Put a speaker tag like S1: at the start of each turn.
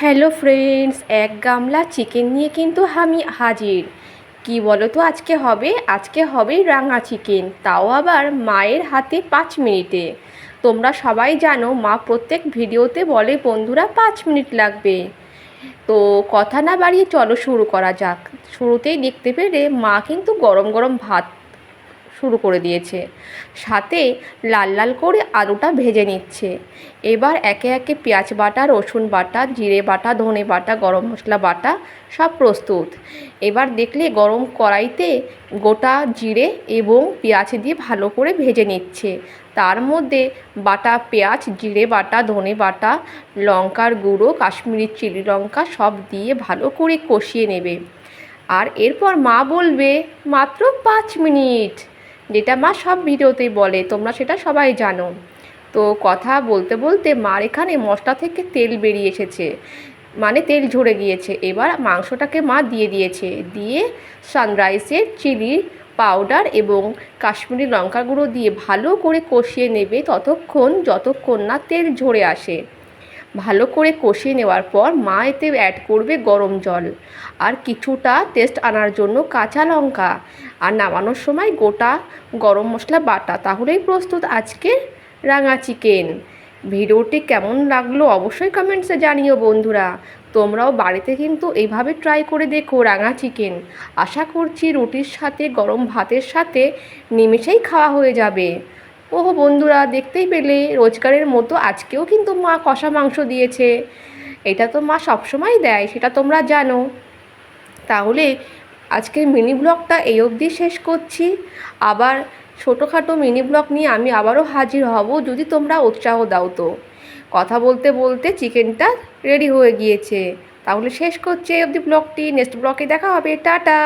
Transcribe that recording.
S1: Hello friends, এক গামলা chicken নিয়ে কিন্তু আমি হাজির। কি বলো তো আজকে হবে রাঙা চিকেন, তাও আবার মায়ের হাতে 5 মিনিটে। তোমরা সবাই জানো মা প্রত্যেক ভিডিওতে বলে বন্ধুরা 5 মিনিট লাগবে। তো কথা না বাড়িয়ে চলো শুরু করা যাক। শুরুতেই দেখতে পেলে মা কিন্তু গরম গরম ভাত শুরু করে দিয়েছে, সাথে লাল লাল করে আলুটা ভেজে নিচ্ছে। এবার একে একে পেঁয়াজ বাটা, রসুন বাটা, জিরে বাটা, ধনে বাটা, গরম মশলা বাটা সব প্রস্তুত। এবার দেখলে গরম কড়াইতে গোটা জিরে এবং পেঁয়াজ দিয়ে ভালো করে ভেজে নিচ্ছে। তার মধ্যে বাটা পেঁয়াজ, জিরে বাটা, ধনে বাটা, লঙ্কার গুঁড়ো, কাশ্মীরি চিলি লঙ্কা সব দিয়ে ভালো করে কষিয়ে নেবে। আর এরপর মা বলবে মাত্র 5 মিনিট, যেটা মা সব ভিডিওতেই বলে, তোমরা সেটা সবাই জানো। তো কথা বলতে বলতে মার এখানে মশলা থেকে তেল বেরিয়ে এসেছে, মানে তেল ঝরে গিয়েছে। এবার মাংসটাকে মা দিয়ে দিয়েছে, দিয়ে সানরাইসের চিলি পাউডার এবং কাশ্মীরি লঙ্কা গুঁড়ো দিয়ে ভালো করে কষিয়ে নেবে যতক্ষণ না তেল ঝরে আসে। ভালো করে কষিয়ে নেওয়ার পর মা এতে অ্যাড করবে গরম জল আর কিছুটা টেস্ট আনার জন্য কাঁচা লঙ্কা, আর নামানোর সময় গোটা গরম মশলা বাটা। তাহলেই প্রস্তুত আজকের রাঙা চিকেন। ভিডিওটি কেমন লাগলো অবশ্যই কমেন্টসে জানিও বন্ধুরা। তোমরাও বাড়িতে কিন্তু এইভাবে ট্রাই করে দেখো রাঙা চিকেন। আশা করছি রুটির সাথে গরম ভাতের সাথে নিমেষেই খাওয়া হয়ে যাবে। ওহো বন্ধুরা, দেখতেই পেলে রোজগারের মতো আজকেও কিন্তু মা কষা মাংস দিয়েছে। এটা তো মা সবসময় দেয়, সেটা তোমরা জানো। তাহলে আজকের মিনি ব্লগটা এই অবধি শেষ করছি। আবার ছোটোখাটো মিনি ব্লগ নিয়ে আমি আবারও হাজির হব, যদি তোমরা উৎসাহ দাও। তো কথা বলতে বলতে চিকেনটা রেডি হয়ে গিয়েছে। তাহলে শেষ করছি এই অবধি ব্লগটি। নেক্সট ব্লগে দেখা হবে। টাটা।